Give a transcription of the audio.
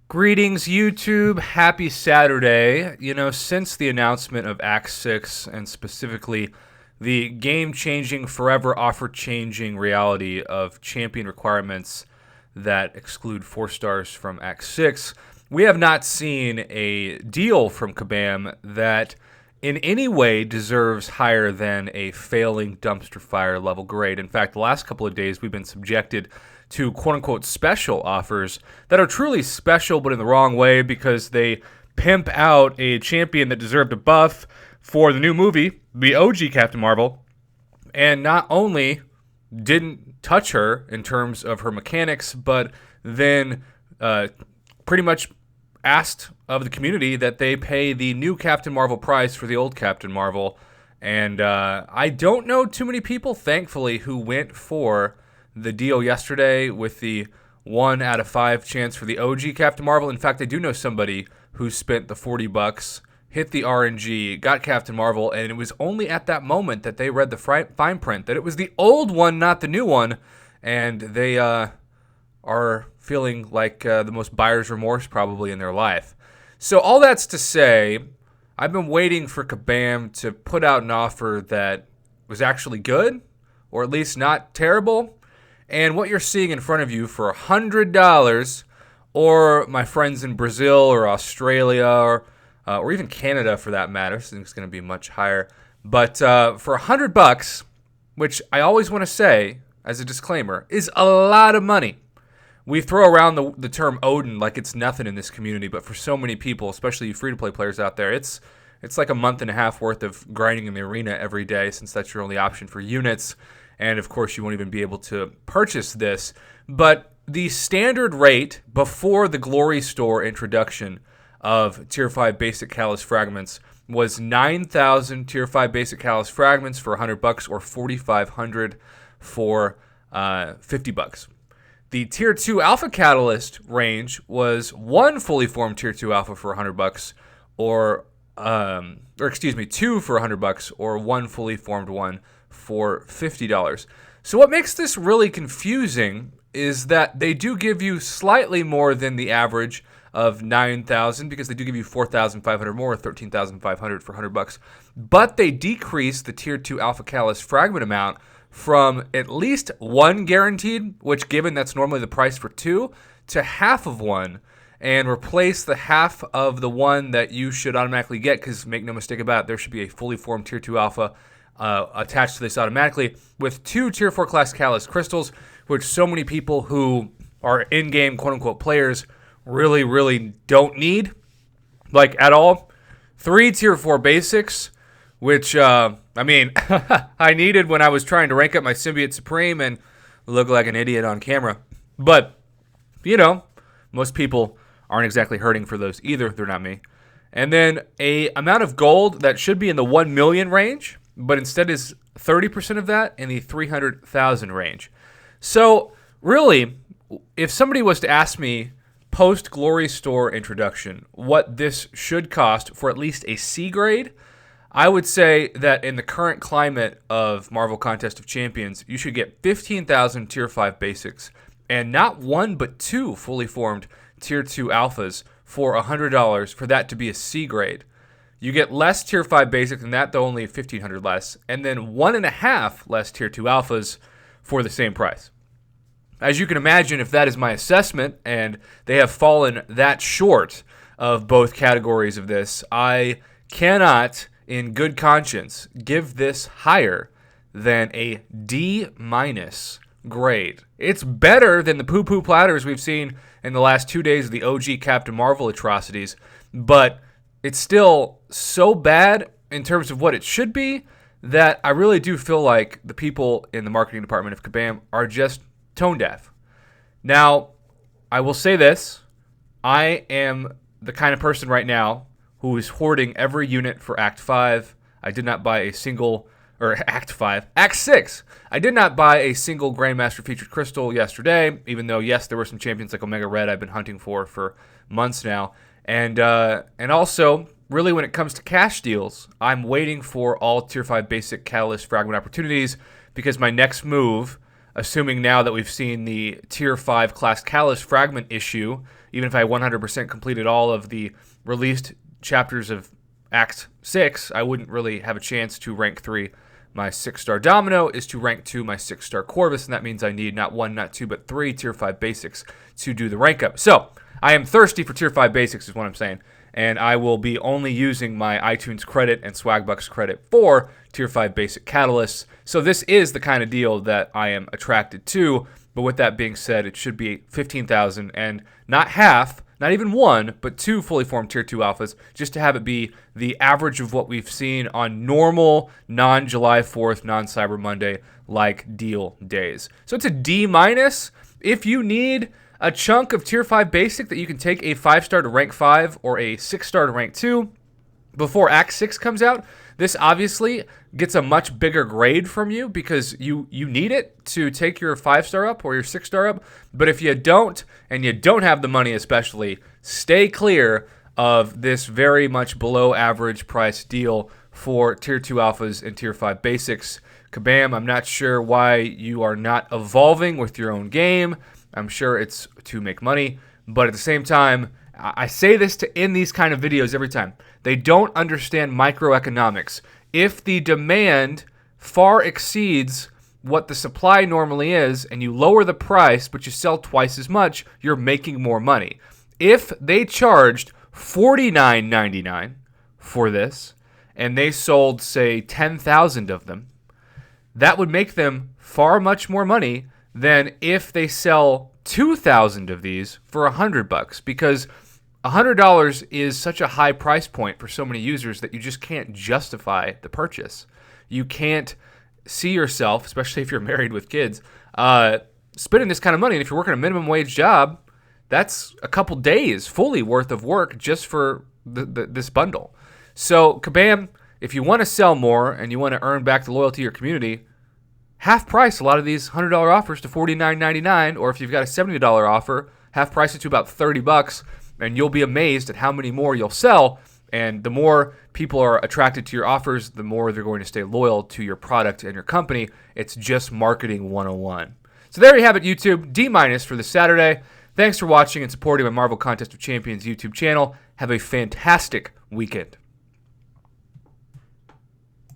Greetings, YouTube. Happy Saturday. Since the announcement of Act 6, and specifically the game-changing, forever offer-changing reality of champion requirements that exclude 4 stars from Act 6, we have not seen a deal from Kabam that in any way deserves higher than a failing dumpster fire level grade. In fact, the last couple of days we've been subjected to quote-unquote special offers that are truly special but in the wrong way because they pimp out a champion that deserved a buff for the new movie, the OG Captain Marvel, and not only didn't touch her in terms of her mechanics, but then pretty much asked of the community that they pay the new Captain Marvel price for the old Captain Marvel. And I don't know too many people, thankfully, who went for the deal yesterday with the 1 out of 5 chance for the OG Captain Marvel. In fact, I do know somebody who spent the $40, hit the RNG, got Captain Marvel, and it was only at that moment that they read the fine print that it was the old one, not the new one, and they are feeling like the most buyer's remorse probably in their life. So all that's to say, I've been waiting for Kabam to put out an offer that was actually good, or at least not terrible. And what you're seeing in front of you for $100, or my friends in Brazil or Australia or even Canada for that matter, I think it's going to be much higher. But for $100, which I always want to say as a disclaimer, is a lot of money. We throw around the term Odin like it's nothing in this community, but for so many people, especially you free-to-play players out there, it's like a month and a half worth of grinding in the arena every day, since that's your only option for units. And, of course, you won't even be able to purchase this. But the standard rate before the Glory Store introduction of Tier 5 Basic Callus Fragments was 9,000 Tier 5 Basic Callus Fragments for $100 or 4,500 for $50. The Tier 2 Alpha Catalyst range was 1 fully formed Tier 2 Alpha for $100 or 2 for $100 or 1 fully formed one for $50. So what makes this really confusing is that they do give you slightly more than the average of 9,000 because they do give you 4,500 more, 13,500 for $100. But they decrease the Tier 2 Alpha Callus fragment amount from at least 1 guaranteed, which given that's normally the price for 2, to half of 1, and replace the half of the one that you should automatically get, because make no mistake about it, there should be a fully formed Tier 2 Alpha attached to this automatically, with 2 Tier 4 Class Callus Crystals, which so many people who are in-game quote-unquote players really, really don't need, like at all. 3 Tier 4 Basics, which, I needed when I was trying to rank up my Symbiote Supreme and look like an idiot on camera. But, most people aren't exactly hurting for those either. They're not me. And then a amount of gold that should be in the 1 million range, but instead is 30% of that in the 300,000 range. So, really, if somebody was to ask me post-Glory Store introduction what this should cost for at least a C grade, I would say that in the current climate of Marvel Contest of Champions, you should get 15,000 Tier 5 Basics and not 1 but 2 fully formed Tier 2 Alphas for $100 for that to be a C grade. You get less Tier 5 Basic than that, though only 1,500 less, and then 1.5 less Tier 2 Alphas for the same price. As you can imagine, if that is my assessment, and they have fallen that short of both categories of this, I cannot, in good conscience, give this higher than a D- grade. It's better than the poo-poo platters we've seen in the last 2 days of the OG Captain Marvel atrocities, but it's still so bad in terms of what it should be that I really do feel like the people in the marketing department of Kabam are just tone deaf. Now, I will say this. I am the kind of person right now who is hoarding every unit for Act 5. I did not buy a single, or Act 5, Act 6. I did not buy a single Grandmaster Featured Crystal yesterday, even though, yes, there were some champions like Omega Red I've been hunting for months now. And also, really when it comes to cash deals, I'm waiting for all Tier 5 Basic Catalyst Fragment opportunities because my next move assuming now that we've seen the Tier 5 Class Catalyst fragment issue, even if I 100% completed all of the released chapters of Act 6, I wouldn't really have a chance to rank 3 my 6-star Domino is to rank 2 my 6-star Corvus, and that means I need not 1, not 2, but 3 Tier 5 basics to do the rank up. So, I am thirsty for Tier 5 basics is what I'm saying, and I will be only using my iTunes credit and Swagbucks credit for Tier 5 basic catalysts. So this is the kind of deal that I am attracted to, but with that being said, it should be 15,000 and not half, not even 1, but 2 fully formed Tier 2 alphas, just to have it be the average of what we've seen on normal non-July 4th, non-Cyber Monday like deal days. So it's a D-. If you need a chunk of Tier 5 basic that you can take a 5-star to rank 5 or a 6-star to rank 2 before Act 6 comes out, this obviously gets a much bigger grade from you because you need it to take your 5-star up or your 6-star up. But if you don't, and you don't have the money especially, stay clear of this very much below average price deal for Tier 2 alphas and Tier 5 basics. Kabam, I'm not sure why you are not evolving with your own game. I'm sure it's to make money, but at the same time, I say this to end these kind of videos every time. They don't understand microeconomics. If the demand far exceeds what the supply normally is, and you lower the price, but you sell twice as much, you're making more money. If they charged $49.99 for this, and they sold, say, 10,000 of them, that would make them far much more money than if they sell 2,000 of these for $100, because $100 is such a high price point for so many users that you just can't justify the purchase. You can't see yourself, especially if you're married with kids, spending this kind of money. And if you're working a minimum wage job, that's a couple days fully worth of work just for this bundle. So, kabam, if you want to sell more and you want to earn back the loyalty of your community, half price a lot of these $100 offers to $49.99, or if you've got a $70 offer, half price it to about $30, and you'll be amazed at how many more you'll sell. And the more people are attracted to your offers, the more they're going to stay loyal to your product and your company. It's just marketing 101. So there you have it, YouTube. D- for this Saturday. Thanks for watching and supporting my Marvel Contest of Champions YouTube channel. Have a fantastic weekend.